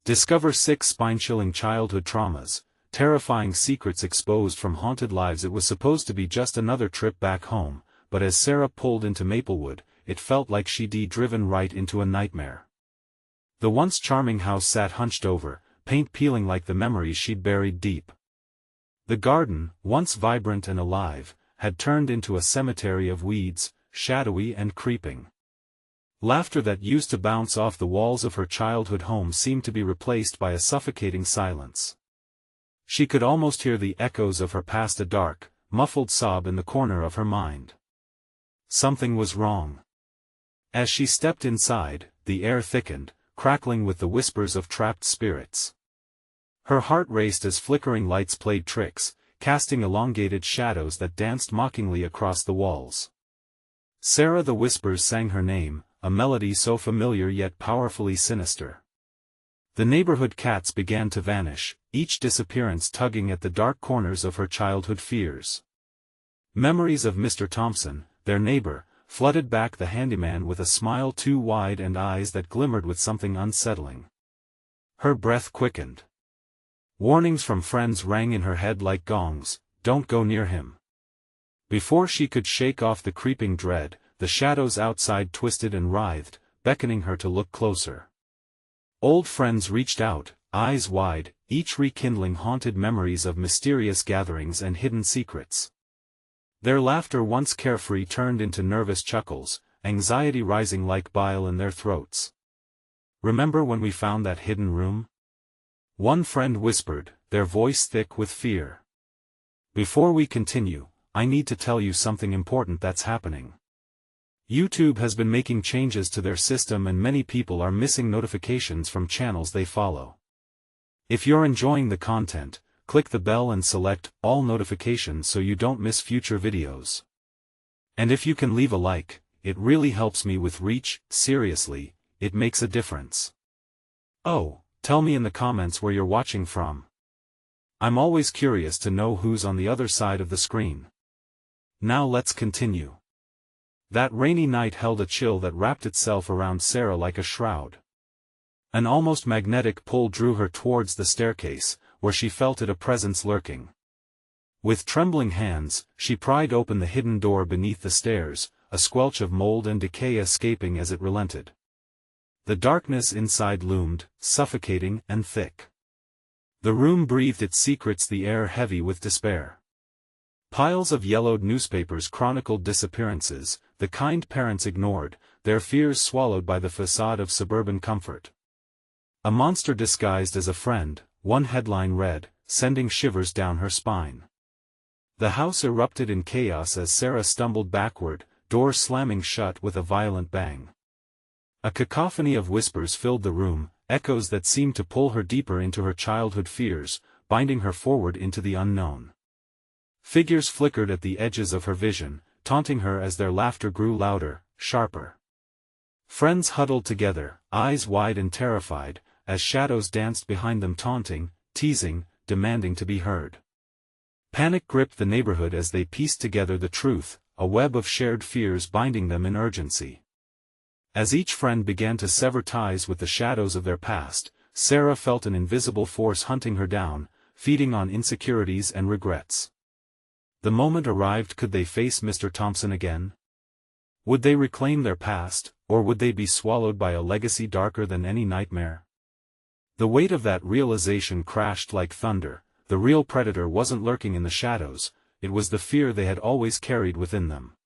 Discover 6 spine-chilling childhood traumas, terrifying secrets exposed from haunted lives. It was supposed to be just another trip back home, but as Sarah pulled into Maplewood, it felt like she'd driven right into a nightmare. The once charming house sat hunched over, paint peeling like the memories she'd buried deep. The garden, once vibrant and alive, had turned into a cemetery of weeds, shadowy and creeping. Laughter that used to bounce off the walls of her childhood home seemed to be replaced by a suffocating silence. She could almost hear the echoes of her past, a dark, muffled sob in the corner of her mind. Something was wrong. As she stepped inside, the air thickened, crackling with the whispers of trapped spirits. Her heart raced as flickering lights played tricks, casting elongated shadows that danced mockingly across the walls. Sarah, the whispers sang her name, a melody so familiar yet powerfully sinister. The neighborhood cats began to vanish, each disappearance tugging at the dark corners of her childhood fears. Memories of Mr. Thompson, their neighbor, flooded back, the handyman with a smile too wide and eyes that glimmered with something unsettling. Her breath quickened. Warnings from friends rang in her head like gongs, "Don't go near him." Before she could shake off the creeping dread, the shadows outside twisted and writhed, beckoning her to look closer. Old friends reached out, eyes wide, each rekindling haunted memories of mysterious gatherings and hidden secrets. Their laughter, once carefree, turned into nervous chuckles, anxiety rising like bile in their throats. "Remember when we found that hidden room?" one friend whispered, their voice thick with fear. "Before we continue, I need to tell you something important that's happening. YouTube has been making changes to their system and many people are missing notifications from channels they follow. If you're enjoying the content, click the bell and select all notifications so you don't miss future videos. And if you can leave a like, it really helps me with reach. Seriously, it makes a difference. Oh, tell me in the comments where you're watching from. I'm always curious to know who's on the other side of the screen. Now let's continue. That rainy night held a chill that wrapped itself around Sarah like a shroud. An almost magnetic pull drew her towards the staircase, where she felt a presence lurking. With trembling hands, she pried open the hidden door beneath the stairs, a squelch of mold and decay escaping as it relented. The darkness inside loomed, suffocating and thick. The room breathed its secrets, the air heavy with despair. Piles of yellowed newspapers chronicled disappearances, the kind parents ignored, their fears swallowed by the facade of suburban comfort. "A monster disguised as a friend," one headline read, sending shivers down her spine. The house erupted in chaos as Sarah stumbled backward, doors slamming shut with a violent bang. A cacophony of whispers filled the room, echoes that seemed to pull her deeper into her childhood fears, binding her forward into the unknown. Figures flickered at the edges of her vision, taunting her as their laughter grew louder, sharper. Friends huddled together, eyes wide and terrified, as shadows danced behind them, taunting, teasing, demanding to be heard. Panic gripped the neighborhood as they pieced together the truth, a web of shared fears binding them in urgency. As each friend began to sever ties with the shadows of their past, Sarah felt an invisible force hunting her down, feeding on insecurities and regrets. The moment arrived. Could they face Mr. Thompson again? Would they reclaim their past, or would they be swallowed by a legacy darker than any nightmare? The weight of that realization crashed like thunder. The real predator wasn't lurking in the shadows, it was the fear they had always carried within them.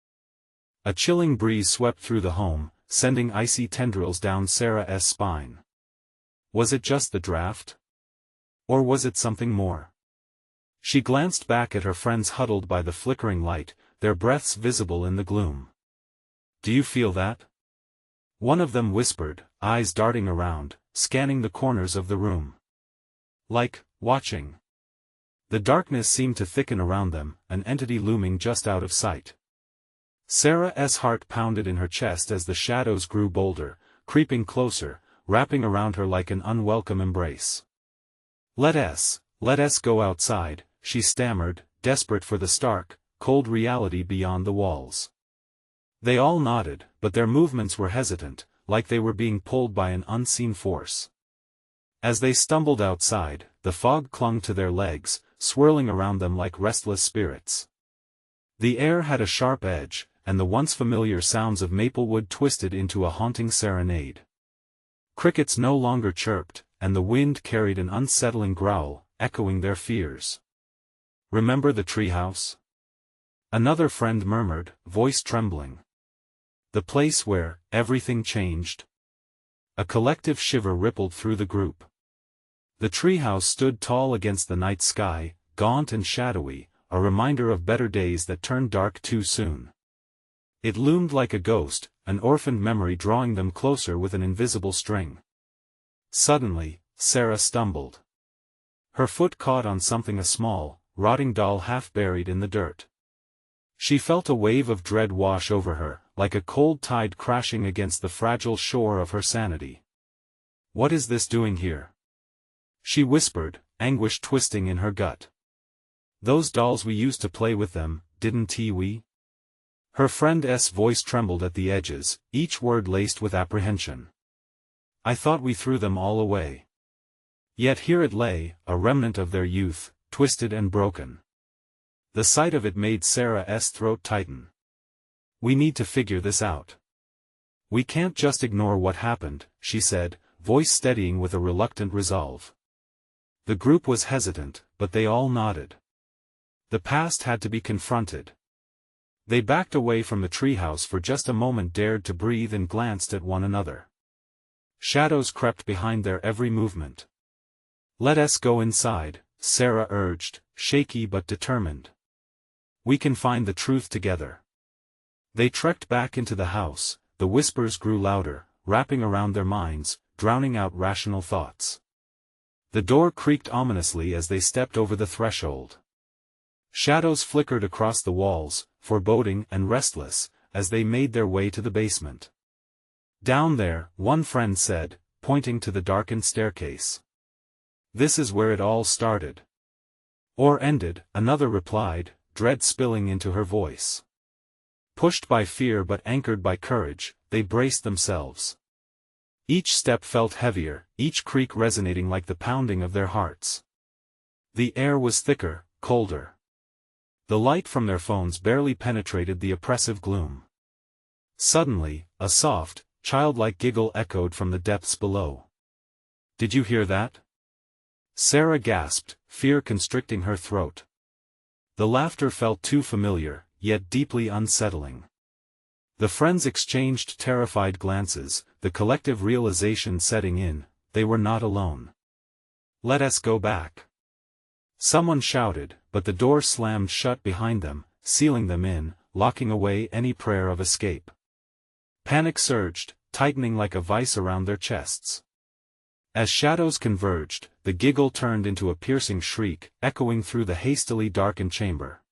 A chilling breeze swept through the home, sending icy tendrils down Sarah's spine. Was it just the draft? Or was it something more? She glanced back at her friends huddled by the flickering light, their breaths visible in the gloom. "Do you feel that?" one of them whispered, eyes darting around, scanning the corners of the room. "Like, watching." The darkness seemed to thicken around them, an entity looming just out of sight. Sarah's heart pounded in her chest as the shadows grew bolder, creeping closer, wrapping around her like an unwelcome embrace. Let us go outside," she stammered, desperate for the stark, cold reality beyond the walls. They all nodded, but their movements were hesitant, like they were being pulled by an unseen force. As they stumbled outside, the fog clung to their legs, swirling around them like restless spirits. The air had a sharp edge, and the once familiar sounds of Maplewood twisted into a haunting serenade. Crickets no longer chirped, and the wind carried an unsettling growl, echoing their fears. "Remember the treehouse?" another friend murmured, voice trembling. "The place where everything changed?" A collective shiver rippled through the group. The treehouse stood tall against the night sky, gaunt and shadowy, a reminder of better days that turned dark too soon. It loomed like a ghost, an orphaned memory drawing them closer with an invisible string. Suddenly, Sarah stumbled. Her foot caught on something, a small, rotting doll half buried in the dirt. She felt a wave of dread wash over her, like a cold tide crashing against the fragile shore of her sanity. "What is this doing here?" she whispered, anguish twisting in her gut. "Those dolls, we used to play with them, didn't we?" Her friend's voice trembled at the edges, each word laced with apprehension. "I thought we threw them all away." Yet here it lay, a remnant of their youth, twisted and broken. The sight of it made Sarah's throat tighten. "We need to figure this out. We can't just ignore what happened," she said, voice steadying with a reluctant resolve. The group was hesitant, but they all nodded. The past had to be confronted. They backed away from the treehouse for just a moment, dared to breathe, and glanced at one another. Shadows crept behind their every movement. "Let us go inside," Sarah urged, shaky but determined. "We can find the truth together." They trekked back into the house. The whispers grew louder, wrapping around their minds, drowning out rational thoughts. The door creaked ominously as they stepped over the threshold. Shadows flickered across the walls, foreboding and restless, as they made their way to the basement. "Down there," one friend said, pointing to the darkened staircase. "This is where it all started." "Or ended," another replied, dread spilling into her voice. Pushed by fear but anchored by courage, they braced themselves. Each step felt heavier, each creak resonating like the pounding of their hearts. The air was thicker, colder. The light from their phones barely penetrated the oppressive gloom. Suddenly, a soft, childlike giggle echoed from the depths below. "Did you hear that?" Sarah gasped, fear constricting her throat. The laughter felt too familiar, yet deeply unsettling. The friends exchanged terrified glances, the collective realization setting in, they were not alone. "Let us go back," someone shouted, but the door slammed shut behind them, sealing them in, locking away any prayer of escape. Panic surged, tightening like a vice around their chests. As shadows converged, the giggle turned into a piercing shriek, echoing through the hastily darkened chamber.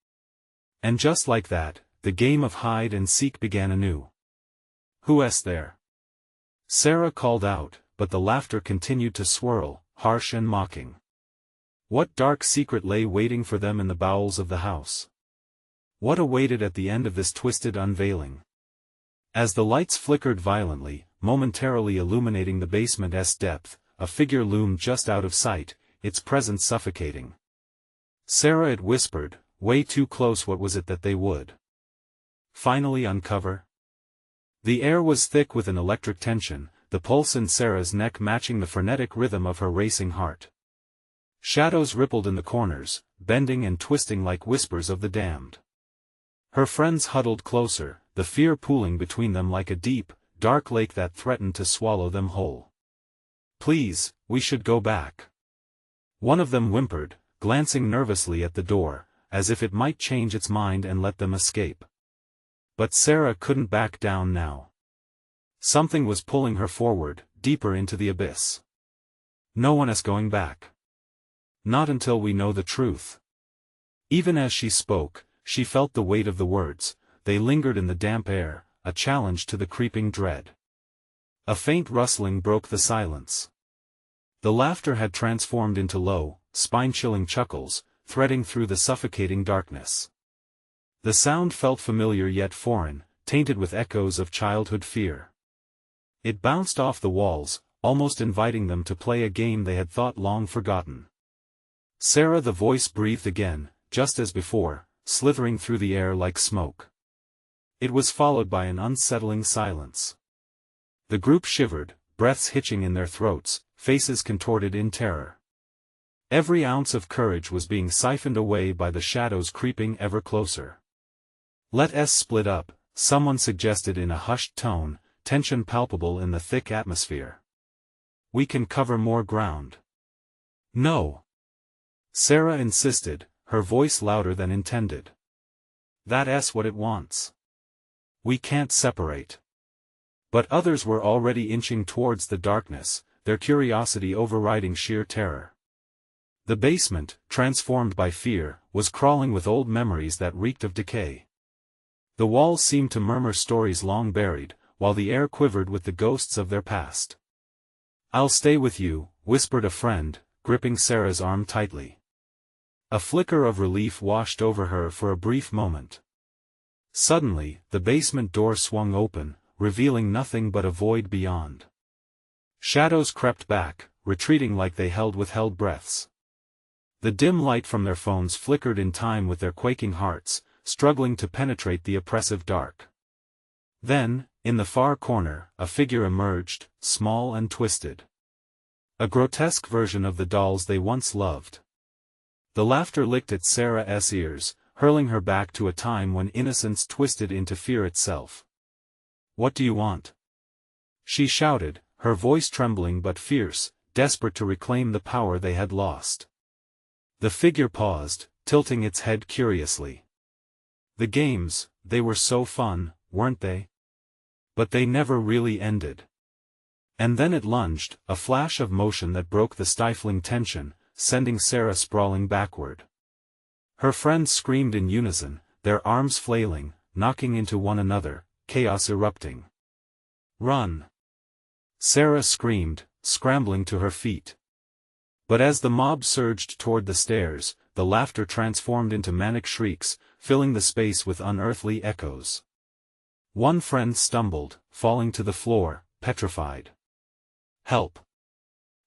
And just like that, the game of hide and seek began anew. "Who's there?" Sarah called out, but the laughter continued to swirl, harsh and mocking. What dark secret lay waiting for them in the bowels of the house? What awaited at the end of this twisted unveiling? As the lights flickered violently, momentarily illuminating the basement's depth, a figure loomed just out of sight, its presence suffocating. "Sarah," it whispered, way too close. What was it that they would finally uncover? The air was thick with an electric tension, the pulse in Sarah's neck matching the frenetic rhythm of her racing heart. Shadows rippled in the corners, bending and twisting like whispers of the damned. Her friends huddled closer, the fear pooling between them like a deep, dark lake that threatened to swallow them whole. "Please, we should go back," one of them whimpered, glancing nervously at the door, as if it might change its mind and let them escape. But Sarah couldn't back down now. Something was pulling her forward, deeper into the abyss. "No one is going back. Not until we know the truth." Even as she spoke, she felt the weight of the words. They lingered in the damp air, a challenge to the creeping dread. A faint rustling broke the silence. The laughter had transformed into low, spine-chilling chuckles, threading through the suffocating darkness. The sound felt familiar yet foreign, tainted with echoes of childhood fear. It bounced off the walls, almost inviting them to play a game they had thought long forgotten. "Sarah," the voice breathed again, just as before, slithering through the air like smoke. It was followed by an unsettling silence. The group shivered, breaths hitching in their throats, faces contorted in terror. Every ounce of courage was being siphoned away by the shadows creeping ever closer. "Let us split up," someone suggested in a hushed tone, tension palpable in the thick atmosphere. "We can cover more ground." "No," Sarah insisted, her voice louder than intended. "That's what it wants. We can't separate." But others were already inching towards the darkness, their curiosity overriding sheer terror. The basement, transformed by fear, was crawling with old memories that reeked of decay. The walls seemed to murmur stories long buried, while the air quivered with the ghosts of their past. "I'll stay with you," whispered a friend, gripping Sarah's arm tightly. A flicker of relief washed over her for a brief moment. Suddenly, the basement door swung open, revealing nothing but a void beyond. Shadows crept back, retreating like they held withheld breaths. The dim light from their phones flickered in time with their quaking hearts, struggling to penetrate the oppressive dark. Then, in the far corner, a figure emerged, small and twisted. A grotesque version of the dolls they once loved. The laughter licked at Sarah's ears, hurling her back to a time when innocence twisted into fear itself. "What do you want?" she shouted, her voice trembling but fierce, desperate to reclaim the power they had lost. The figure paused, tilting its head curiously. The games, they were so fun, weren't they? But they never really ended. And then it lunged, a flash of motion that broke the stifling tension, sending Sarah sprawling backward. Her friends screamed in unison, their arms flailing, knocking into one another, chaos erupting. "Run!" Sarah screamed, scrambling to her feet. But as the mob surged toward the stairs, the laughter transformed into manic shrieks, filling the space with unearthly echoes. One friend stumbled, falling to the floor, petrified. "Help!"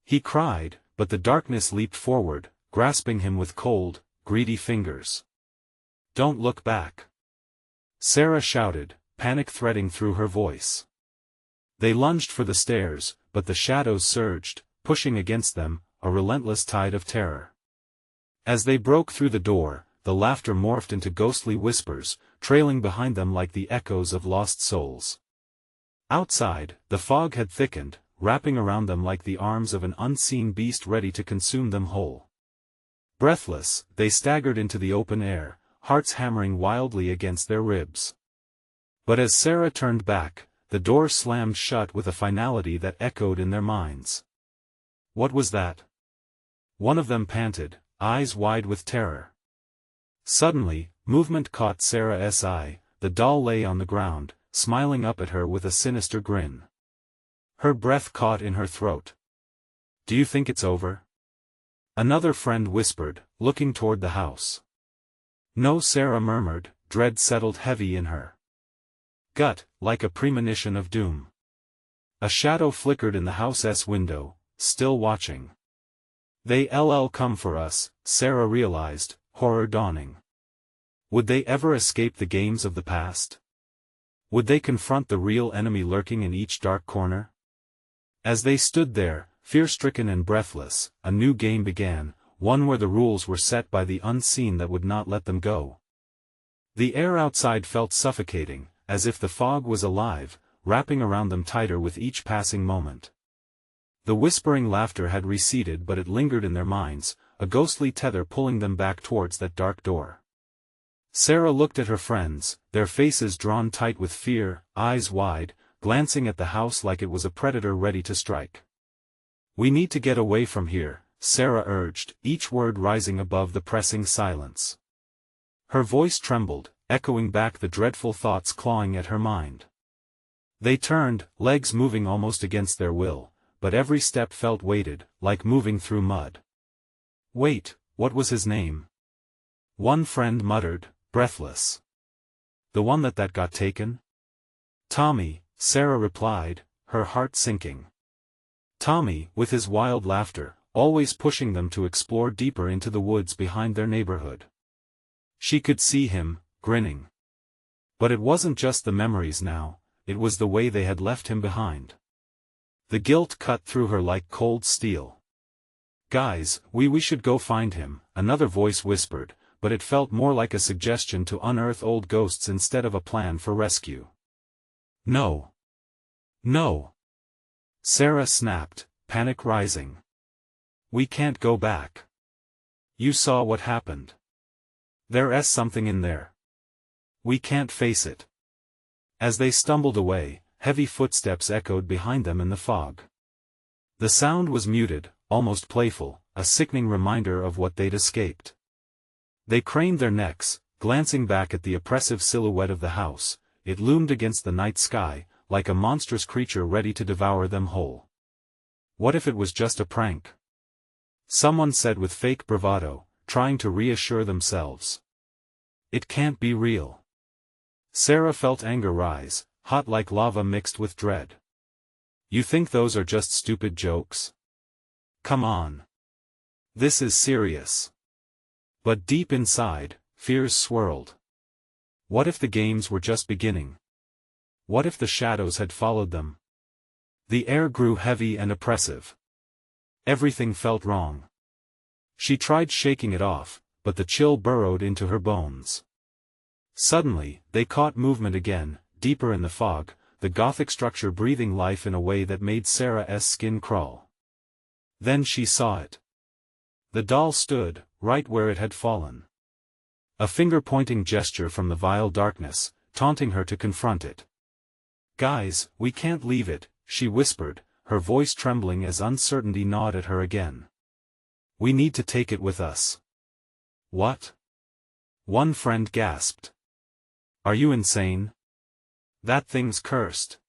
he cried, but the darkness leaped forward, grasping him with cold, greedy fingers. "Don't look back!" Sarah shouted, panic threading through her voice. They lunged for the stairs, but the shadows surged, pushing against them, a relentless tide of terror. As they broke through the door, the laughter morphed into ghostly whispers, trailing behind them like the echoes of lost souls. Outside, the fog had thickened, wrapping around them like the arms of an unseen beast ready to consume them whole. Breathless, they staggered into the open air, hearts hammering wildly against their ribs. But as Sarah turned back, the door slammed shut with a finality that echoed in their minds. "What was that?" one of them panted, eyes wide with terror. Suddenly, movement caught Sarah's eye. The doll lay on the ground, smiling up at her with a sinister grin. Her breath caught in her throat. "Do you think it's over?" another friend whispered, looking toward the house. "No," Sarah murmured, dread settled heavy in her gut, like a premonition of doom. A shadow flickered in the house's window, still watching. "They'll come for us," Sarah realized, horror dawning. Would they ever escape the games of the past? Would they confront the real enemy lurking in each dark corner? As they stood there, fear-stricken and breathless, a new game began, one where the rules were set by the unseen that would not let them go. The air outside felt suffocating, as if the fog was alive, wrapping around them tighter with each passing moment. The whispering laughter had receded, but it lingered in their minds, a ghostly tether pulling them back towards that dark door. Sarah looked at her friends, their faces drawn tight with fear, eyes wide, glancing at the house like it was a predator ready to strike. "We need to get away from here," Sarah urged, each word rising above the pressing silence. Her voice trembled, echoing back the dreadful thoughts clawing at her mind. They turned, legs moving almost against their will, but every step felt weighted, like moving through mud. "Wait, what was his name?" one friend muttered, breathless. "The one that got taken?" "Tommy," Sarah replied, her heart sinking. Tommy, with his wild laughter, always pushing them to explore deeper into the woods behind their neighborhood. She could see him, grinning. But it wasn't just the memories now, it was the way they had left him behind. The guilt cut through her like cold steel. "Guys, we should go find him," another voice whispered, but it felt more like a suggestion to unearth old ghosts instead of a plan for rescue. "No. No!" Sarah snapped, panic rising. "We can't go back. You saw what happened. There's something in there. We can't face it." As they stumbled away, heavy footsteps echoed behind them in the fog. The sound was muted, almost playful, a sickening reminder of what they'd escaped. They craned their necks, glancing back at the oppressive silhouette of the house. It loomed against the night sky, like a monstrous creature ready to devour them whole. What if it was just a prank? Someone said with fake bravado, trying to reassure themselves. It can't be real. Sarah felt anger rise, hot like lava mixed with dread. You think those are just stupid jokes? Come on. This is serious. But deep inside, fears swirled. What if the games were just beginning? What if the shadows had followed them? The air grew heavy and oppressive. Everything felt wrong. She tried shaking it off, but the chill burrowed into her bones. Suddenly, they caught movement again, deeper in the fog, the gothic structure breathing life in a way that made Sarah's skin crawl. Then she saw it. The doll stood, right where it had fallen. A finger-pointing gesture from the vile darkness, taunting her to confront it. "Guys, we can't leave it," she whispered, her voice trembling as uncertainty gnawed at her again. "We need to take it with us." "What?" One friend gasped. "Are you insane? That thing's cursed."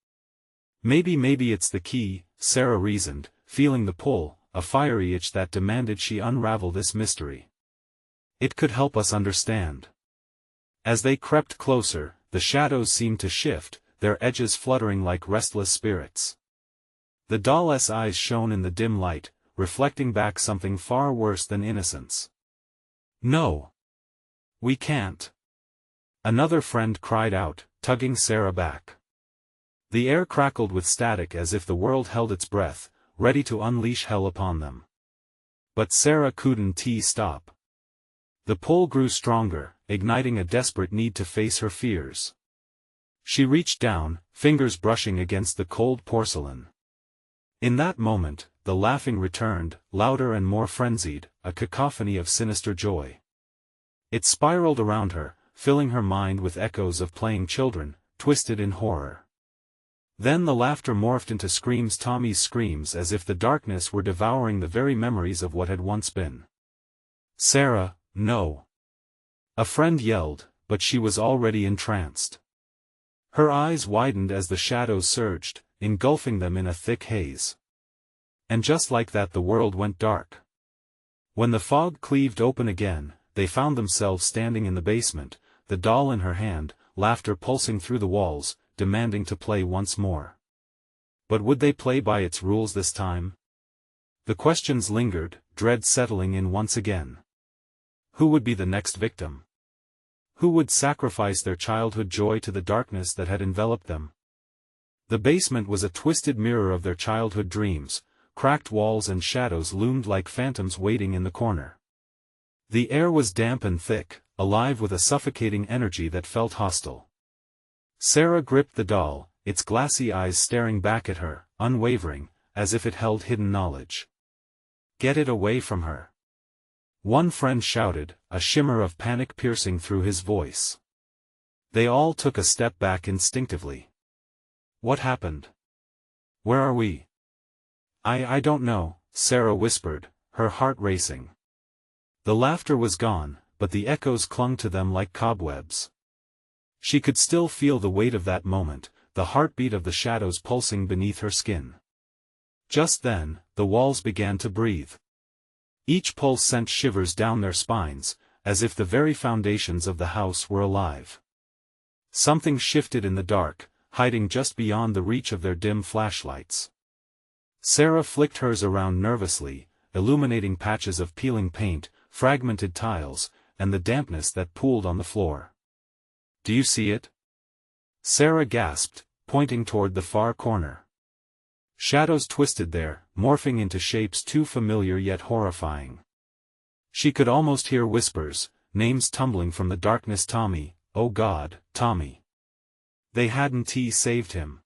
Maybe it's the key," Sarah reasoned, feeling the pull, a fiery itch that demanded she unravel this mystery. "It could help us understand." As they crept closer, the shadows seemed to shift, their edges fluttering like restless spirits. The doll's eyes shone in the dim light, reflecting back something far worse than innocence. "No. We can't." Another friend cried out, tugging Sarah back. The air crackled with static as if the world held its breath, ready to unleash hell upon them. But Sarah couldn't stop. The pull grew stronger, igniting a desperate need to face her fears. She reached down, fingers brushing against the cold porcelain. In that moment, the laughing returned, louder and more frenzied, a cacophony of sinister joy. It spiraled around her, filling her mind with echoes of playing children, twisted in horror. Then the laughter morphed into screams, Tommy's screams, as if the darkness were devouring the very memories of what had once been. "Sarah, no!" a friend yelled, but she was already entranced. Her eyes widened as the shadows surged, engulfing them in a thick haze. And just like that the world went dark. When the fog cleaved open again, they found themselves standing in the basement, the doll in her hand, laughter pulsing through the walls, demanding to play once more. But would they play by its rules this time? The questions lingered, dread settling in once again. Who would be the next victim? Who would sacrifice their childhood joy to the darkness that had enveloped them? The basement was a twisted mirror of their childhood dreams, cracked walls and shadows loomed like phantoms waiting in the corner. The air was damp and thick, alive with a suffocating energy that felt hostile. Sarah gripped the doll, its glassy eyes staring back at her, unwavering, as if it held hidden knowledge. "Get it away from her!" one friend shouted, a shimmer of panic piercing through his voice. They all took a step back instinctively. "What happened? Where are we?" I don't know," Sarah whispered, her heart racing. The laughter was gone, but the echoes clung to them like cobwebs. She could still feel the weight of that moment, the heartbeat of the shadows pulsing beneath her skin. Just then, the walls began to breathe. Each pulse sent shivers down their spines, as if the very foundations of the house were alive. Something shifted in the dark, hiding just beyond the reach of their dim flashlights. Sarah flicked hers around nervously, illuminating patches of peeling paint, fragmented tiles, and the dampness that pooled on the floor. "Do you see it?" Sarah gasped, pointing toward the far corner. Shadows twisted there, morphing into shapes too familiar yet horrifying. She could almost hear whispers, names tumbling from the darkness. Tommy, oh God, Tommy. They hadn't saved him.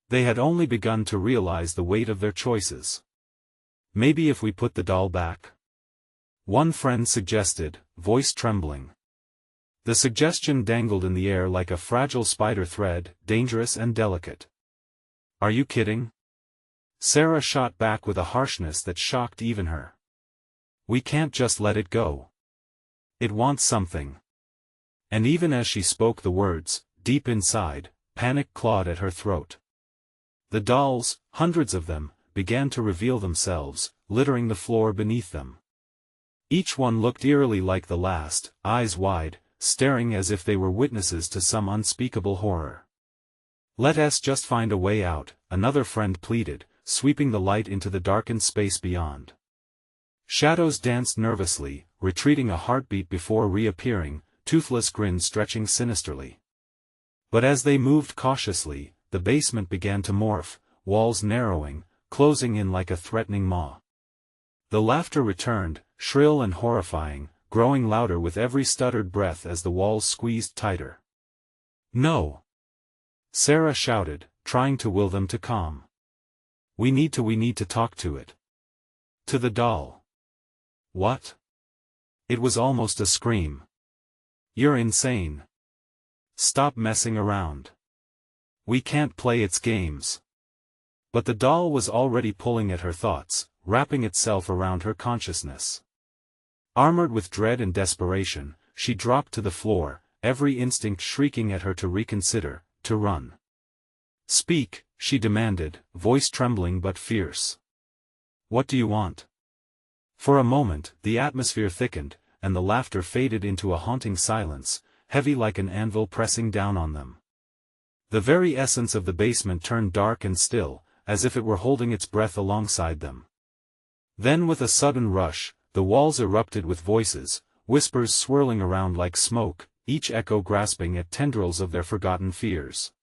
They had only begun to realize the weight of their choices. "Maybe if we put the doll back?" one friend suggested, voice trembling. The suggestion dangled in the air like a fragile spider thread, dangerous and delicate. "Are you kidding?" Sarah shot back with a harshness that shocked even her. "We can't just let it go. It wants something." And even as she spoke the words, deep inside, panic clawed at her throat. The dolls, hundreds of them, began to reveal themselves, littering the floor beneath them. Each one looked eerily like the last, eyes wide, staring as if they were witnesses to some unspeakable horror. "Let us just find a way out," another friend pleaded, sweeping the light into the darkened space beyond. Shadows danced nervously, retreating a heartbeat before reappearing, toothless grins stretching sinisterly. But as they moved cautiously, the basement began to morph, walls narrowing, closing in like a threatening maw. The laughter returned, shrill and horrifying, growing louder with every stuttered breath as the walls squeezed tighter. "No!" Sarah shouted, trying to will them to calm. We need to talk to it." To the doll. "What?" It was almost a scream. "You're insane. Stop messing around. We can't play its games." But the doll was already pulling at her thoughts, wrapping itself around her consciousness. Armored with dread and desperation, she dropped to the floor, every instinct shrieking at her to reconsider, to run. "Speak," she demanded, voice trembling but fierce. "What do you want?" For a moment, the atmosphere thickened, and the laughter faded into a haunting silence, heavy like an anvil pressing down on them. The very essence of the basement turned dark and still, as if it were holding its breath alongside them. Then with a sudden rush, the walls erupted with voices, whispers swirling around like smoke, each echo grasping at tendrils of their forgotten fears.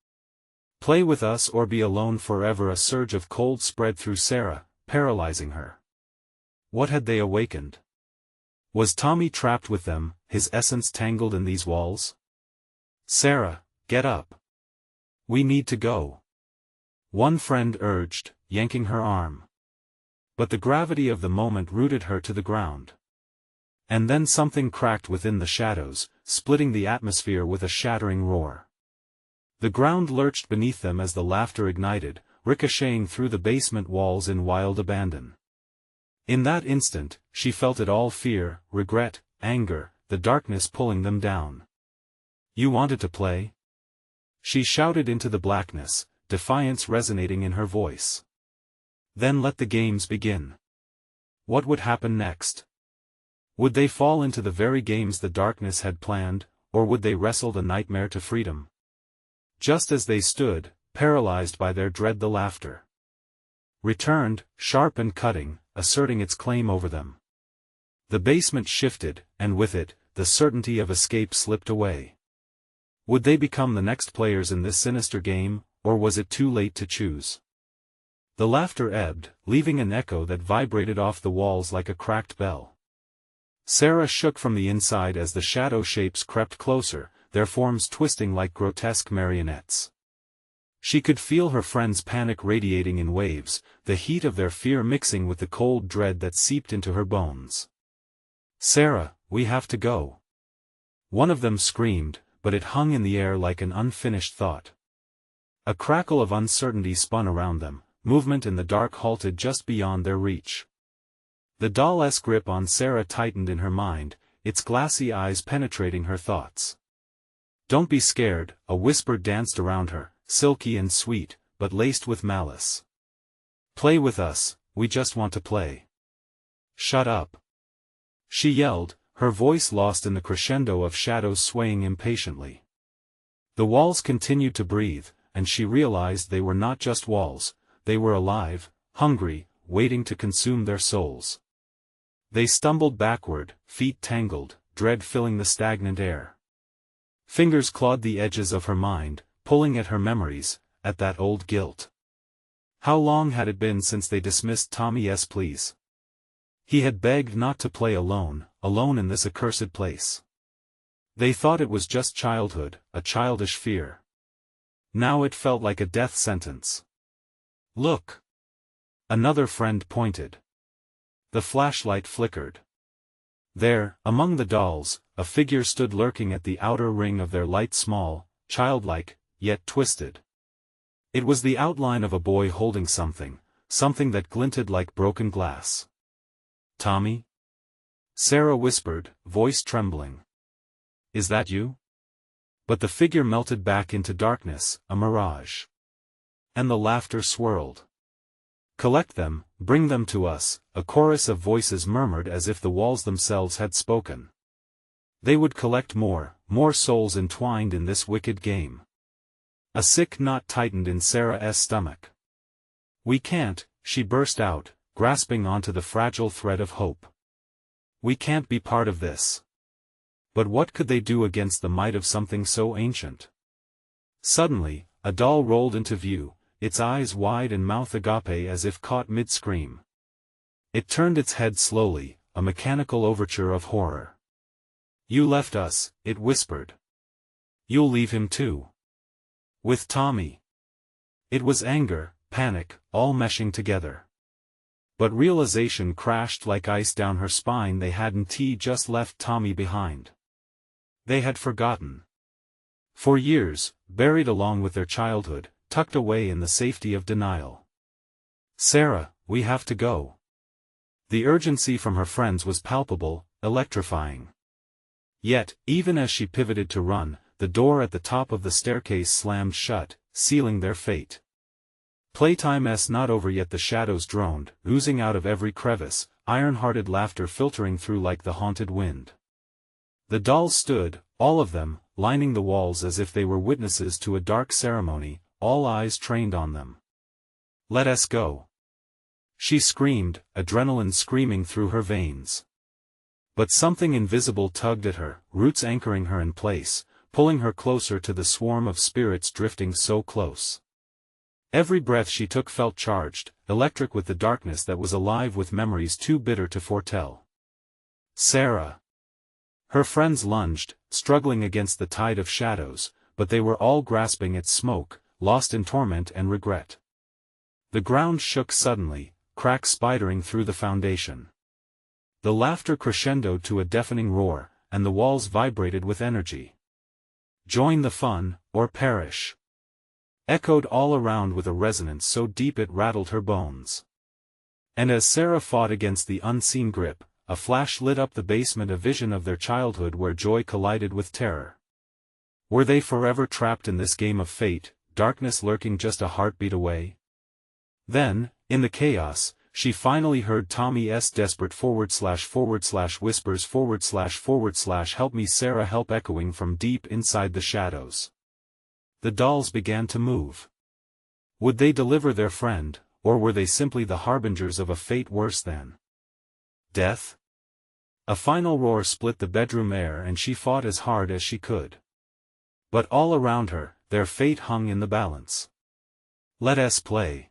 "Play with us or be alone forever." A surge of cold spread through Sarah, paralyzing her. What had they awakened? Was Tommy trapped with them, his essence tangled in these walls? "Sarah, get up. We need to go," one friend urged, yanking her arm. But the gravity of the moment rooted her to the ground. And then something cracked within the shadows, splitting the atmosphere with a shattering roar. The ground lurched beneath them as the laughter ignited, ricocheting through the basement walls in wild abandon. In that instant, she felt it all: fear, regret, anger, the darkness pulling them down. "You wanted to play?" She shouted into the blackness, defiance resonating in her voice. Then let the games begin. What would happen next? Would they fall into the very games the darkness had planned, or would they wrestle the nightmare to freedom? Just as they stood, paralyzed by their dread, the laughter returned, sharp and cutting, asserting its claim over them. The basement shifted, and with it, the certainty of escape slipped away. Would they become the next players in this sinister game, or was it too late to choose? The laughter ebbed, leaving an echo that vibrated off the walls like a cracked bell. Sarah shook from the inside as the shadow shapes crept closer, their forms twisting like grotesque marionettes. She could feel her friends' panic radiating in waves, the heat of their fear mixing with the cold dread that seeped into her bones. "Sarah, we have to go." One of them screamed, but it hung in the air like an unfinished thought. A crackle of uncertainty spun around them, movement in the dark halted just beyond their reach. The doll-esque grip on Sarah tightened in her mind, its glassy eyes penetrating her thoughts. "Don't be scared," a whisper danced around her, silky and sweet, but laced with malice. "Play with us, we just want to play." "Shut up," she yelled, her voice lost in the crescendo of shadows swaying impatiently. The walls continued to breathe, and she realized they were not just walls, they were alive, hungry, waiting to consume their souls. They stumbled backward, feet tangled, dread filling the stagnant air. Fingers clawed the edges of her mind, pulling at her memories, at that old guilt. How long had it been since they dismissed Tommy's pleas? He had begged not to play alone in this accursed place. They thought it was just childhood, a childish fear. Now it felt like a death sentence. Look! Another friend pointed. The flashlight flickered. There, among the dolls, a figure stood lurking at the outer ring of their light, small, childlike, yet twisted. It was the outline of a boy holding something that glinted like broken glass. "Tommy?" Sarah whispered, voice trembling. "Is that you?" But the figure melted back into darkness, a mirage. And the laughter swirled. "Collect them, bring them to us," a chorus of voices murmured as if the walls themselves had spoken. They would collect more souls entwined in this wicked game. A sick knot tightened in Sarah's stomach. "We can't," she burst out, grasping onto the fragile thread of hope. "We can't be part of this." But what could they do against the might of something so ancient? Suddenly, a doll rolled into view, its eyes wide and mouth agape as if caught mid-scream. It turned its head slowly, a mechanical overture of horror. "You left us," it whispered. "You'll leave him too. With Tommy." It was anger, panic, all meshing together. But realization crashed like ice down her spine. They hadn't just left Tommy behind. They had forgotten. For years, buried along with their childhood, tucked away in the safety of denial. "Sarah, we have to go." The urgency from her friends was palpable, electrifying. Yet, even as she pivoted to run, the door at the top of the staircase slammed shut, sealing their fate. "Playtime's not over yet," the shadows droned, oozing out of every crevice, iron-hearted laughter filtering through like the haunted wind. The dolls stood, all of them, lining the walls as if they were witnesses to a dark ceremony, all eyes trained on them. "Let us go!" she screamed, adrenaline screaming through her veins. But something invisible tugged at her, roots anchoring her in place, pulling her closer to the swarm of spirits drifting so close. Every breath she took felt charged, electric with the darkness that was alive with memories too bitter to foretell. "Sarah!" Her friends lunged, struggling against the tide of shadows, but they were all grasping at smoke, lost in torment and regret. The ground shook suddenly, cracks spidering through the foundation. The laughter crescendoed to a deafening roar, and the walls vibrated with energy. "Join the fun, or perish!" echoed all around with a resonance so deep it rattled her bones. And as Sarah fought against the unseen grip, a flash lit up the basement, a vision of their childhood where joy collided with terror. Were they forever trapped in this game of fate, darkness lurking just a heartbeat away? Then, in the chaos, she finally heard Tommy's desperate // whispers / "Help me Sarah, help," echoing from deep inside the shadows. The dolls began to move. Would they deliver their friend, or were they simply the harbingers of a fate worse than death? A final roar split the bedroom air and she fought as hard as she could. But all around her, their fate hung in the balance. "Let us play."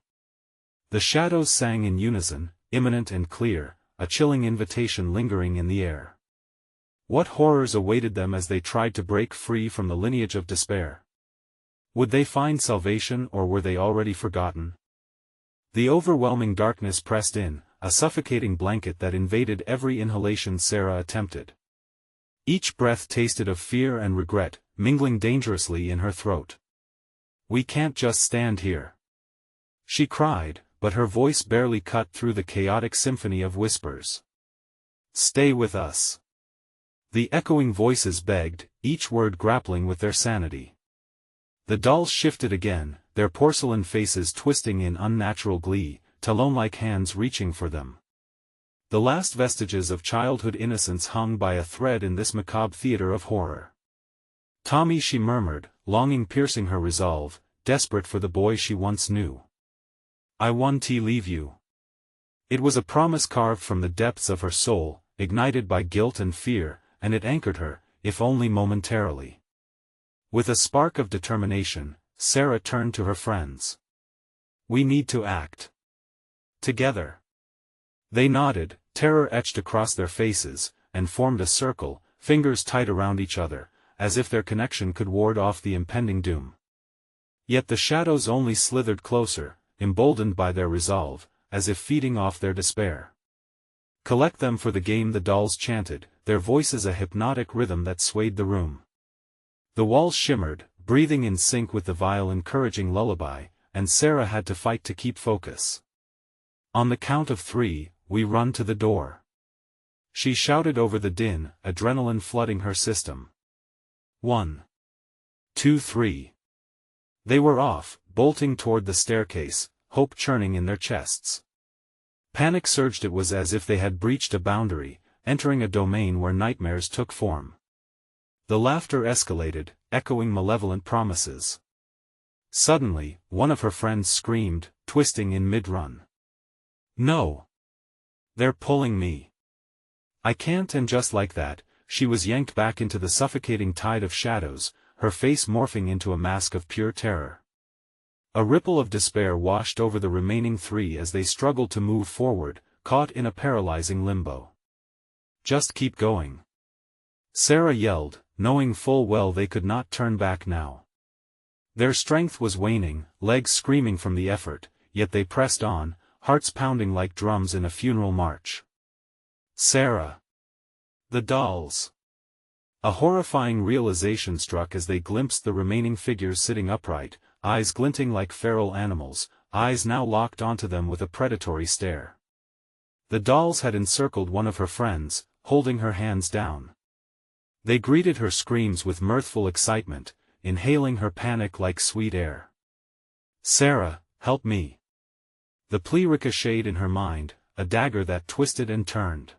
The shadows sang in unison, imminent and clear, a chilling invitation lingering in the air. What horrors awaited them as they tried to break free from the lineage of despair? Would they find salvation, or were they already forgotten? The overwhelming darkness pressed in, a suffocating blanket that invaded every inhalation Sarah attempted. Each breath tasted of fear and regret, mingling dangerously in her throat. "We can't just stand here," she cried, but her voice barely cut through the chaotic symphony of whispers. "Stay with us." The echoing voices begged, each word grappling with their sanity. The dolls shifted again, their porcelain faces twisting in unnatural glee, talon-like hands reaching for them. The last vestiges of childhood innocence hung by a thread in this macabre theater of horror. "Tommy," she murmured, longing piercing her resolve, desperate for the boy she once knew. I won't leave you. It was a promise carved from the depths of her soul, ignited by guilt and fear, and it anchored her, if only momentarily. With a spark of determination, Sarah turned to her friends. We need to act together. They nodded, terror etched across their faces, and formed a circle, fingers tight around each other, as if their connection could ward off the impending doom. Yet the shadows only slithered closer, emboldened by their resolve, as if feeding off their despair. Collect them for the game, the dolls chanted, their voices a hypnotic rhythm that swayed the room. The walls shimmered, breathing in sync with the vile encouraging lullaby, and Sarah had to fight to keep focus. On the count of 3, we run to the door. She shouted over the din, adrenaline flooding her system. 1, 2, 3. They were off, bolting toward the staircase, hope churning in their chests. Panic surged. It was as if they had breached a boundary, entering a domain where nightmares took form. The laughter escalated, echoing malevolent promises. Suddenly, one of her friends screamed, twisting in mid-run. No! They're pulling me. I can't. And just like that, she was yanked back into the suffocating tide of shadows, her face morphing into a mask of pure terror. A ripple of despair washed over the remaining 3 as they struggled to move forward, caught in a paralyzing limbo. Just keep going. Sarah yelled, knowing full well they could not turn back now. Their strength was waning, legs screaming from the effort, yet they pressed on, hearts pounding like drums in a funeral march. Sarah. The dolls. A horrifying realization struck as they glimpsed the remaining figures sitting upright, eyes glinting like feral animals, eyes now locked onto them with a predatory stare. The dolls had encircled one of her friends, holding her hands down. They greeted her screams with mirthful excitement, inhaling her panic like sweet air. Sarah, help me. The plea ricocheted in her mind, a dagger that twisted and turned.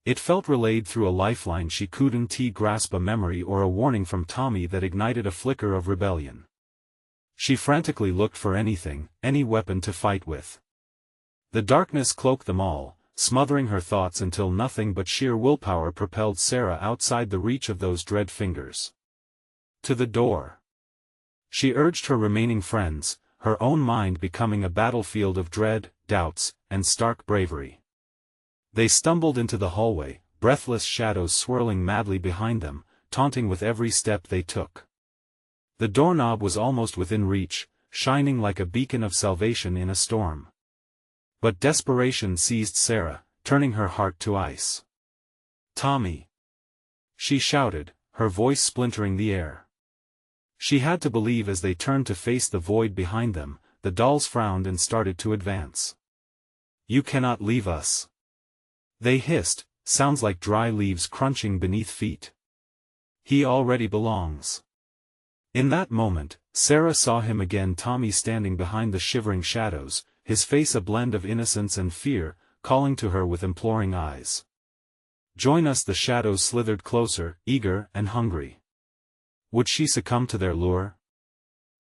It felt relayed through a lifeline she couldn't grasp, a memory or a warning from Tommy that ignited a flicker of rebellion. She frantically looked for anything, any weapon to fight with. The darkness cloaked them all, smothering her thoughts until nothing but sheer willpower propelled Sarah outside the reach of those dread fingers. To the door. She urged her remaining friends, her own mind becoming a battlefield of dread, doubts, and stark bravery. They stumbled into the hallway, breathless shadows swirling madly behind them, taunting with every step they took. The doorknob was almost within reach, shining like a beacon of salvation in a storm. But desperation seized Sarah, turning her heart to ice. Tommy! She shouted, her voice splintering the air. She had to believe as they turned to face the void behind them. The dolls frowned and started to advance. You cannot leave us. They hissed, sounds like dry leaves crunching beneath feet. He already belongs. In that moment, Sarah saw him again, Tommy standing behind the shivering shadows, his face a blend of innocence and fear, calling to her with imploring eyes. Join us. The shadows slithered closer, eager and hungry. Would she succumb to their lure?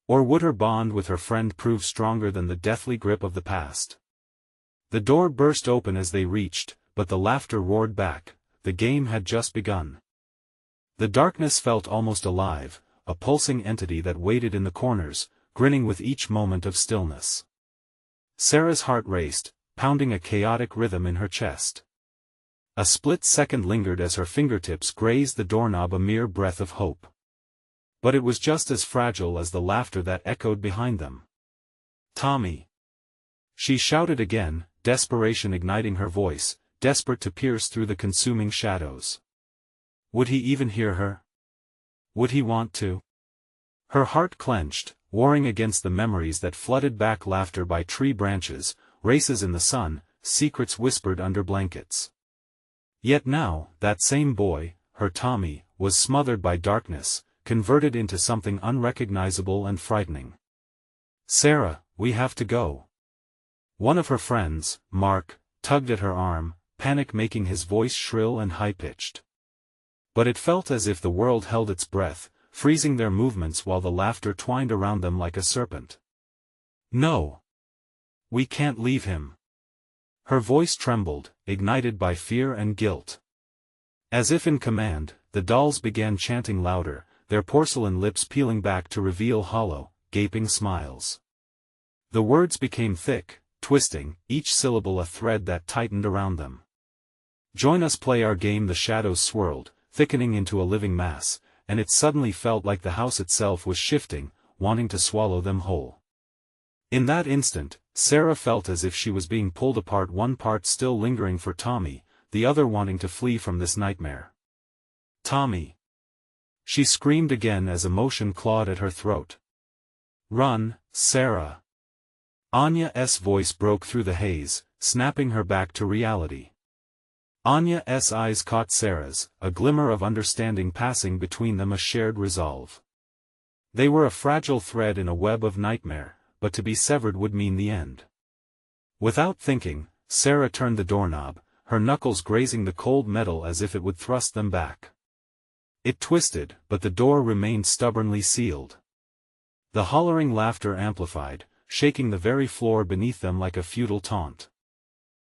Or would her bond with her friend prove stronger than the deathly grip of the past? The door burst open as they reached, but the laughter roared back. The game had just begun. The darkness felt almost alive, a pulsing entity that waited in the corners, grinning with each moment of stillness. Sarah's heart raced, pounding a chaotic rhythm in her chest. A split second lingered as her fingertips grazed the doorknob, a mere breath of hope. But it was just as fragile as the laughter that echoed behind them. Tommy! She shouted again, desperation igniting her voice, desperate to pierce through the consuming shadows. Would he even hear her? Would he want to? Her heart clenched, warring against the memories that flooded back, laughter by tree branches, races in the sun, secrets whispered under blankets. Yet now, that same boy, her Tommy, was smothered by darkness, converted into something unrecognizable and frightening. Sarah, we have to go. One of her friends, Mark, tugged at her arm, panic making his voice shrill and high-pitched. But it felt as if the world held its breath, freezing their movements while the laughter twined around them like a serpent. No! We can't leave him. Her voice trembled, ignited by fear and guilt. As if in command, the dolls began chanting louder, their porcelain lips peeling back to reveal hollow, gaping smiles. The words became thick, twisting, each syllable a thread that tightened around them. Join us, play our game. The shadows swirled, thickening into a living mass, and it suddenly felt like the house itself was shifting, wanting to swallow them whole. In that instant, Sarah felt as if she was being pulled apart, one part still lingering for Tommy, the other wanting to flee from this nightmare. Tommy! She screamed again as emotion clawed at her throat. Run, Sarah! Anya's voice broke through the haze, snapping her back to reality. Anya's eyes caught Sarah's, a glimmer of understanding passing between them, a shared resolve. They were a fragile thread in a web of nightmare, but to be severed would mean the end. Without thinking, Sarah turned the doorknob, her knuckles grazing the cold metal as if it would thrust them back. It twisted, but the door remained stubbornly sealed. The hollering laughter amplified, shaking the very floor beneath them like a futile taunt.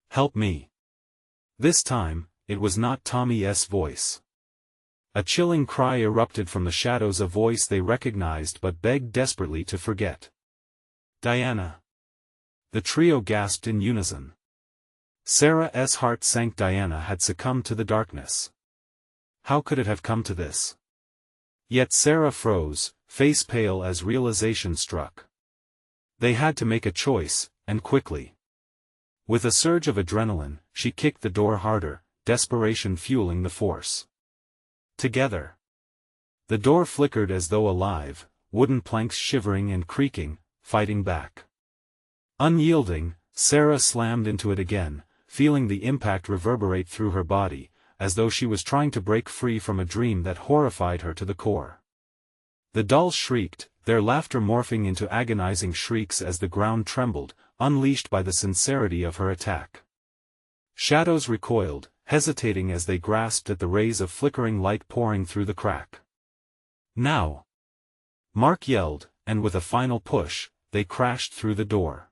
Help me! This time, it was not Tommy's voice. A chilling cry erupted from the shadows, a voice they recognized but begged desperately to forget. Diana! The trio gasped in unison. Sarah's heart sank. Diana had succumbed to the darkness. How could it have come to this? Yet Sarah froze, face pale as realization struck. They had to make a choice, and quickly. With a surge of adrenaline, she kicked the door harder, desperation fueling the force. Together. The door flickered as though alive, wooden planks shivering and creaking, fighting back. Unyielding, Sarah slammed into it again, feeling the impact reverberate through her body, as though she was trying to break free from a dream that horrified her to the core. The dolls shrieked, their laughter morphing into agonizing shrieks as the ground trembled, unleashed by the sincerity of her attack. Shadows recoiled, hesitating as they grasped at the rays of flickering light pouring through the crack. Now! Mark yelled, and with a final push, they crashed through the door.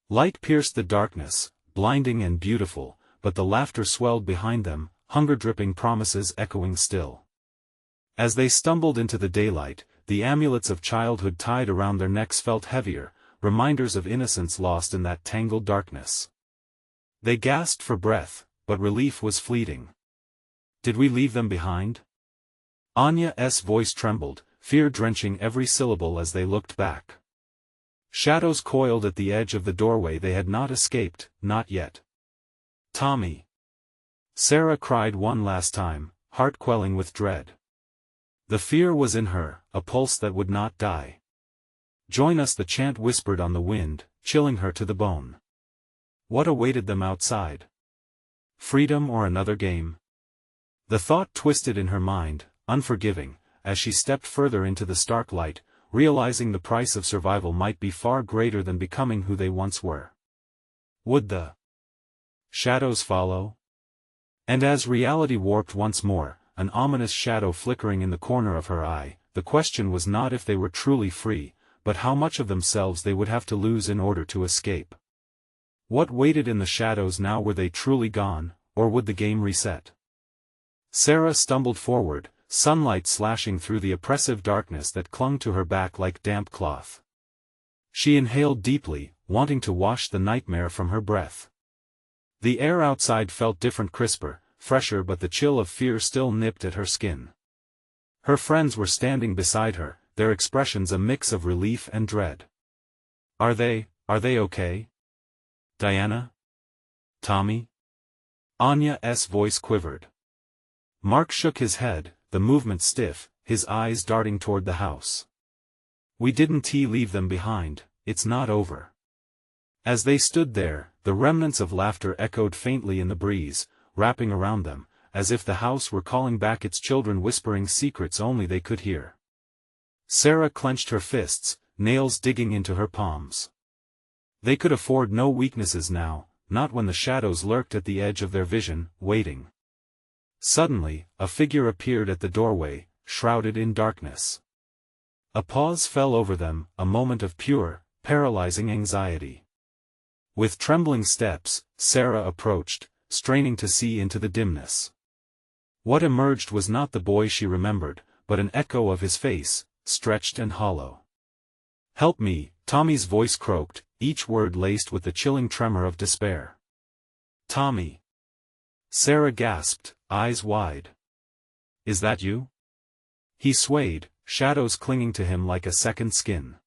Light pierced the darkness, blinding and beautiful, but the laughter swelled behind them, hunger-dripping promises echoing still. As they stumbled into the daylight, the amulets of childhood tied around their necks felt heavier, reminders of innocence lost in that tangled darkness. They gasped for breath, but relief was fleeting. Did we leave them behind? Anya's voice trembled, fear drenching every syllable as they looked back. Shadows coiled at the edge of the doorway. They had not escaped, not yet. Tommy! Sarah cried one last time, heart quelling with dread. The fear was in her, a pulse that would not die. Join us, the chant whispered on the wind, chilling her to the bone. What awaited them outside? Freedom or another game? The thought twisted in her mind, unforgiving, as she stepped further into the stark light, realizing the price of survival might be far greater than becoming who they once were. Would the shadows follow? And as reality warped once more, an ominous shadow flickering in the corner of her eye, the question was not if they were truly free, but how much of themselves they would have to lose in order to escape. What waited in the shadows now? Were they truly gone, or would the game reset? Sarah stumbled forward, sunlight slashing through the oppressive darkness that clung to her back like damp cloth. She inhaled deeply, wanting to wash the nightmare from her breath. The air outside felt different, crisper, fresher, but the chill of fear still nipped at her skin. Her friends were standing beside her, their expressions a mix of relief and dread. Are they okay? Diana? Tommy? Anya's voice quivered. Mark shook his head, the movement stiff, his eyes darting toward the house. We didn't leave them behind, it's not over. As they stood there, the remnants of laughter echoed faintly in the breeze, wrapping around them, as if the house were calling back its children, whispering secrets only they could hear. Sarah clenched her fists, nails digging into her palms. They could afford no weaknesses now, not when the shadows lurked at the edge of their vision, waiting. Suddenly, a figure appeared at the doorway, shrouded in darkness. A pause fell over them, a moment of pure, paralyzing anxiety. With trembling steps, Sarah approached, straining to see into the dimness. What emerged was not the boy she remembered, but an echo of his face, stretched and hollow. "Help me," Tommy's voice croaked, each word laced with the chilling tremor of despair. "Tommy!" Sarah gasped, eyes wide. "Is that you?" He swayed, shadows clinging to him like a second skin.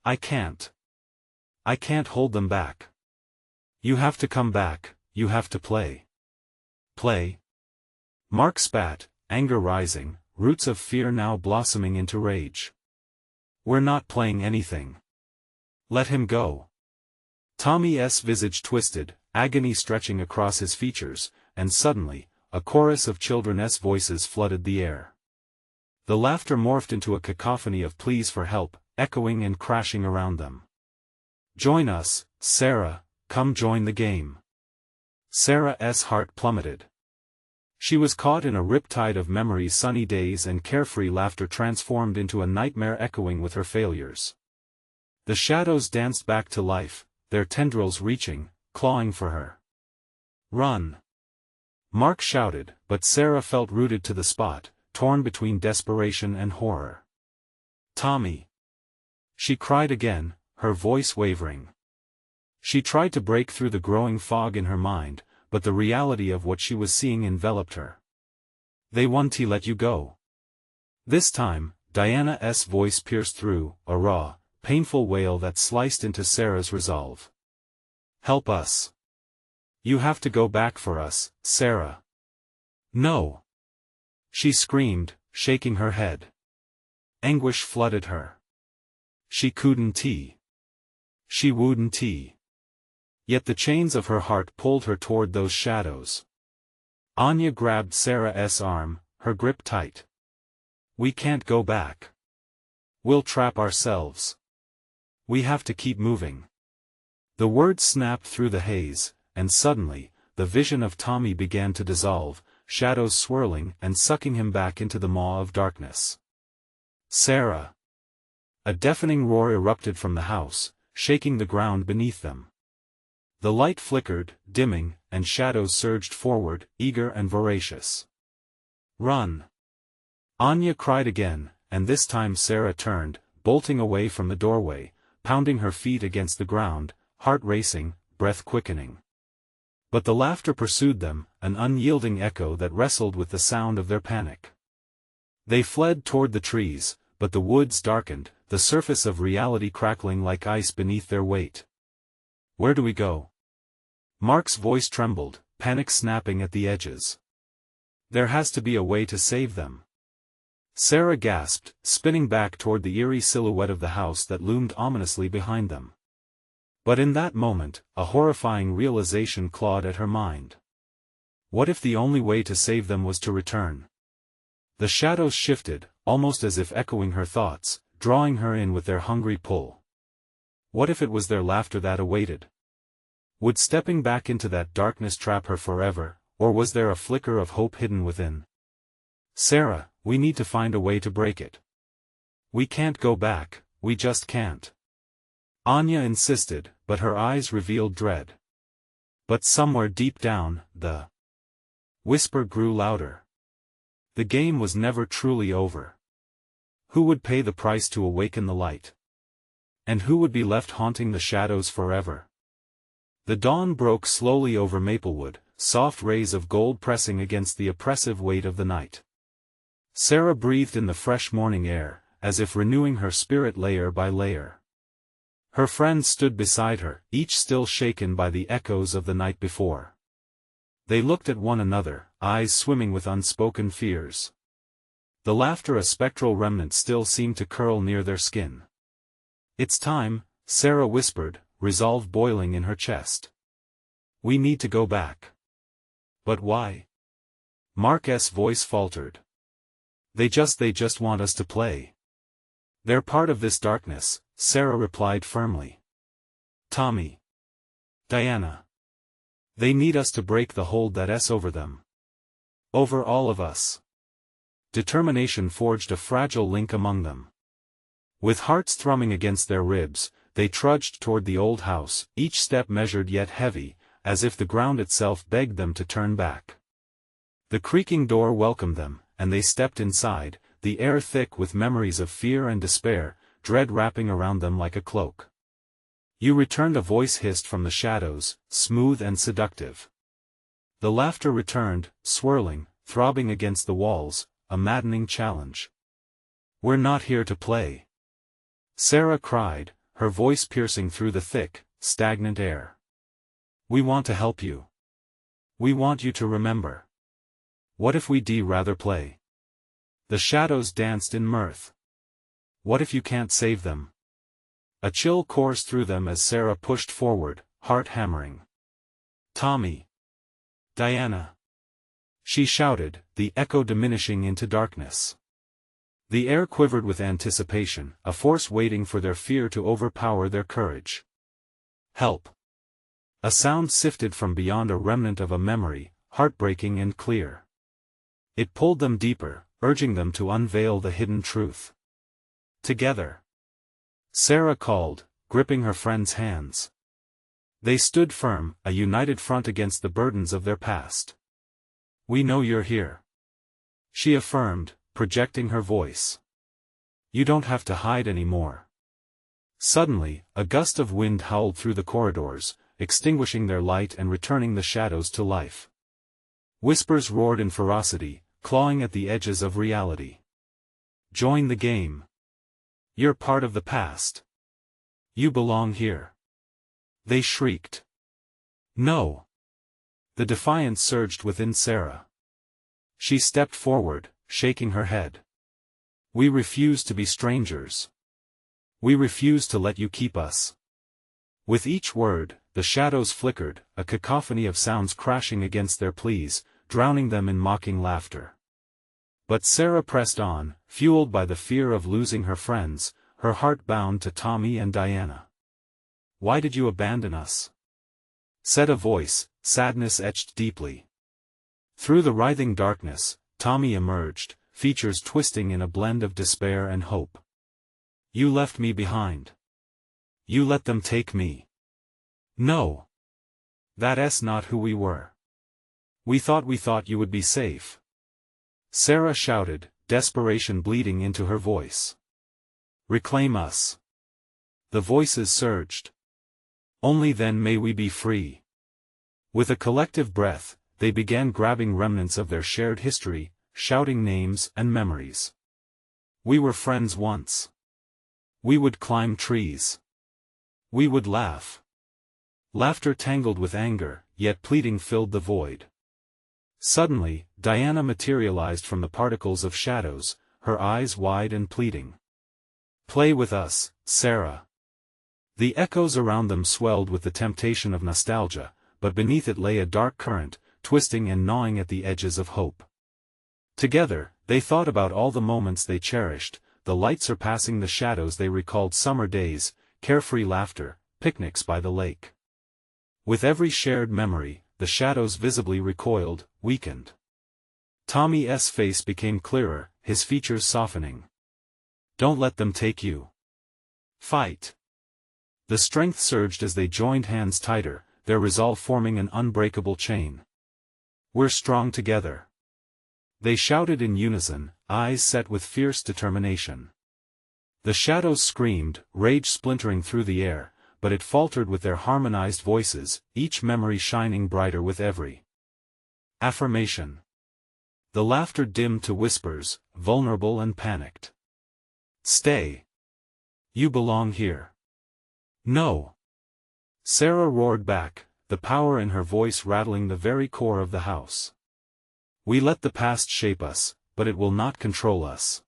I can't hold them back. You have to come back, you have to play." "Play?" Mark spat, anger rising, roots of fear now blossoming into rage. "We're not playing anything. Let him go." Tommy's visage twisted, agony stretching across his features, and suddenly, a chorus of children's voices flooded the air. The laughter morphed into a cacophony of pleas for help, echoing and crashing around them. "Join us, Sarah, come join the game." Sarah's heart plummeted. She was caught in a riptide of memories, sunny days and carefree laughter transformed into a nightmare echoing with her failures. The shadows danced back to life, their tendrils reaching, clawing for her. "Run!" Mark shouted, but Sarah felt rooted to the spot, torn between desperation and horror. "Tommy!" She cried again, her voice wavering. She tried to break through the growing fog in her mind, but the reality of what she was seeing enveloped her. "They won't let you go." This time, Diana's voice pierced through, a raw, painful wail that sliced into Sarah's resolve. "Help us. You have to go back for us, Sarah." "No!" she screamed, shaking her head. Anguish flooded her. She couldn't. She wouldn't. Yet the chains of her heart pulled her toward those shadows. Anya grabbed Sarah's arm, her grip tight. "We can't go back. We'll trap ourselves. We have to keep moving." The words snapped through the haze, and suddenly, the vision of Tommy began to dissolve, shadows swirling and sucking him back into the maw of darkness. "Sarah!" A deafening roar erupted from the house, shaking the ground beneath them. The light flickered, dimming, and shadows surged forward, eager and voracious. "Run!" Anya cried again, and this time Sarah turned, bolting away from the doorway, pounding her feet against the ground, heart racing, breath quickening. But the laughter pursued them, an unyielding echo that wrestled with the sound of their panic. They fled toward the trees, but the woods darkened, the surface of reality crackling like ice beneath their weight. "Where do we go?" Mark's voice trembled, panic snapping at the edges. "There has to be a way to save them." Sarah gasped, spinning back toward the eerie silhouette of the house that loomed ominously behind them. But in that moment, a horrifying realization clawed at her mind. What if the only way to save them was to return? The shadows shifted, almost as if echoing her thoughts, drawing her in with their hungry pull. What if it was their laughter that awaited? Would stepping back into that darkness trap her forever, or was there a flicker of hope hidden within? "Sarah, we need to find a way to break it. We can't go back, we just can't." Anya insisted, but her eyes revealed dread. But somewhere deep down, the whisper grew louder. The game was never truly over. Who would pay the price to awaken the light? And who would be left haunting the shadows forever? The dawn broke slowly over Maplewood, soft rays of gold pressing against the oppressive weight of the night. Sarah breathed in the fresh morning air, as if renewing her spirit layer by layer. Her friends stood beside her, each still shaken by the echoes of the night before. They looked at one another, eyes swimming with unspoken fears. The laughter, a spectral remnant, still seemed to curl near their skin. "It's time," Sarah whispered, resolve boiling in her chest. "We need to go back." "But why?" Mark's voice faltered. They just want us to play. They're part of this darkness," Sarah replied firmly. "Tommy. Diana. They need us to break the hold that's over them. Over all of us." Determination forged a fragile link among them. With hearts thrumming against their ribs, they trudged toward the old house, each step measured yet heavy, as if the ground itself begged them to turn back. The creaking door welcomed them, and they stepped inside, the air thick with memories of fear and despair, dread wrapping around them like a cloak. "You returned," a voice hissed from the shadows, smooth and seductive. The laughter returned, swirling, throbbing against the walls, a maddening challenge. "We're not here to play," Sarah cried, her voice piercing through the thick, stagnant air. "We want to help you. We want you to remember. What if we'd rather play?" The shadows danced in mirth. "What if you can't save them?" A chill coursed through them as Sarah pushed forward, heart hammering. "Tommy! Diana!" she shouted, the echo diminishing into darkness. The air quivered with anticipation, a force waiting for their fear to overpower their courage. "Help!" A sound sifted from beyond, a remnant of a memory, heartbreaking and clear. It pulled them deeper, urging them to unveil the hidden truth. "Together!" Sarah called, gripping her friend's hands. They stood firm, a united front against the burdens of their past. "We know you're here," she affirmed, projecting her voice. "You don't have to hide anymore." Suddenly, a gust of wind howled through the corridors, extinguishing their light and returning the shadows to life. Whispers roared in ferocity, clawing at the edges of reality. "Join the game. You're part of the past. You belong here," they shrieked. "No!" The defiance surged within Sarah. She stepped forward, shaking her head. "We refuse to be strangers. We refuse to let you keep us." With each word, the shadows flickered, a cacophony of sounds crashing against their pleas, drowning them in mocking laughter. But Sarah pressed on, fueled by the fear of losing her friends, her heart bound to Tommy and Diana. "Why did you abandon us?" said a voice, sadness etched deeply. Through the writhing darkness, Tommy emerged, features twisting in a blend of despair and hope. "You left me behind. You let them take me." "No. That's not who we were. We thought you would be safe," Sarah shouted, desperation bleeding into her voice. "Reclaim us." The voices surged. "Only then may we be free." With a collective breath, they began grabbing remnants of their shared history, shouting names and memories. "We were friends once. We would climb trees. We would laugh." Laughter tangled with anger, yet pleading filled the void. Suddenly, Diana materialized from the particles of shadows, her eyes wide and pleading. "Play with us, Sarah." The echoes around them swelled with the temptation of nostalgia, but beneath it lay a dark current, twisting and gnawing at the edges of hope. Together, they thought about all the moments they cherished, the light surpassing the shadows they recalled, summer days, carefree laughter, picnics by the lake. With every shared memory, the shadows visibly recoiled, weakened. Tommy's face became clearer, his features softening. "Don't let them take you. Fight." The strength surged as they joined hands tighter, their resolve forming an unbreakable chain. "We're strong together," they shouted in unison, eyes set with fierce determination. The shadows screamed, rage splintering through the air, but it faltered with their harmonized voices, each memory shining brighter with every affirmation. The laughter dimmed to whispers, vulnerable and panicked. "Stay. You belong here." "No!" Sarah roared back, the power in her voice rattling the very core of the house. "We let the past shape us, but it will not control us."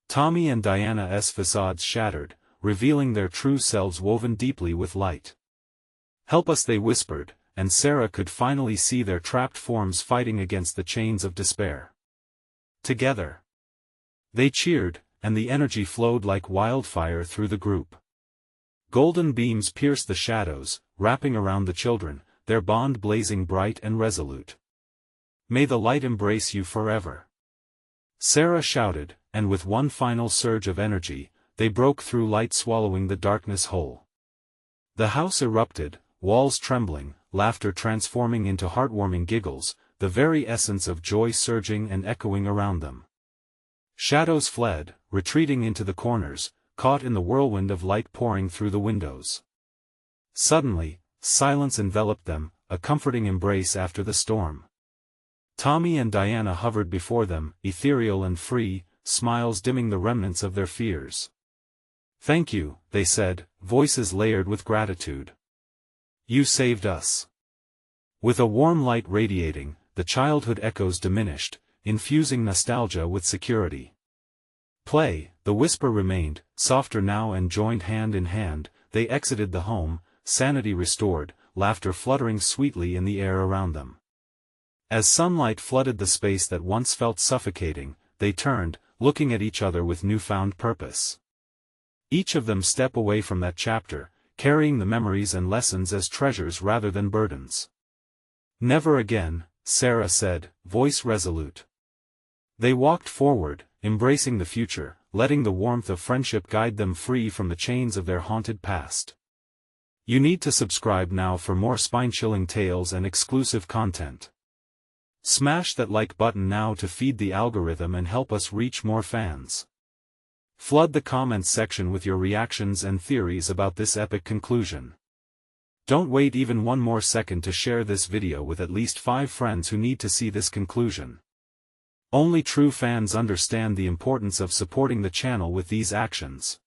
Tommy and Diana's facades shattered, revealing their true selves woven deeply with light. "Help us," they whispered, and Sarah could finally see their trapped forms fighting against the chains of despair. Together, they cheered, and the energy flowed like wildfire through the group. Golden beams pierced the shadows, wrapping around the children, their bond blazing bright and resolute. "May the light embrace you forever," Sarah shouted, and with one final surge of energy, they broke through light, swallowing the darkness whole. The house erupted, walls trembling, laughter transforming into heartwarming giggles, the very essence of joy surging and echoing around them. Shadows fled, retreating into the corners, caught in the whirlwind of light pouring through the windows. Suddenly, silence enveloped them, a comforting embrace after the storm. Tommy and Diana hovered before them, ethereal and free, smiles dimming the remnants of their fears. "Thank you," they said, voices layered with gratitude. "You saved us." With a warm light radiating, the childhood echoes diminished, infusing nostalgia with security. "Play," the whisper remained, softer now, and joined hand in hand, they exited the home, sanity restored, laughter fluttering sweetly in the air around them. As sunlight flooded the space that once felt suffocating, they turned, looking at each other with newfound purpose. Each of them stepped away from that chapter, carrying the memories and lessons as treasures rather than burdens. "Never again," Sarah said, voice resolute. They walked forward, embracing the future, letting the warmth of friendship guide them free from the chains of their haunted past. You need to subscribe now for more spine-chilling tales and exclusive content. Smash that like button now to feed the algorithm and help us reach more fans. Flood the comments section with your reactions and theories about this epic conclusion. Don't wait even one more second to share this video with at least 5 friends who need to see this conclusion. Only true fans understand the importance of supporting the channel with these actions.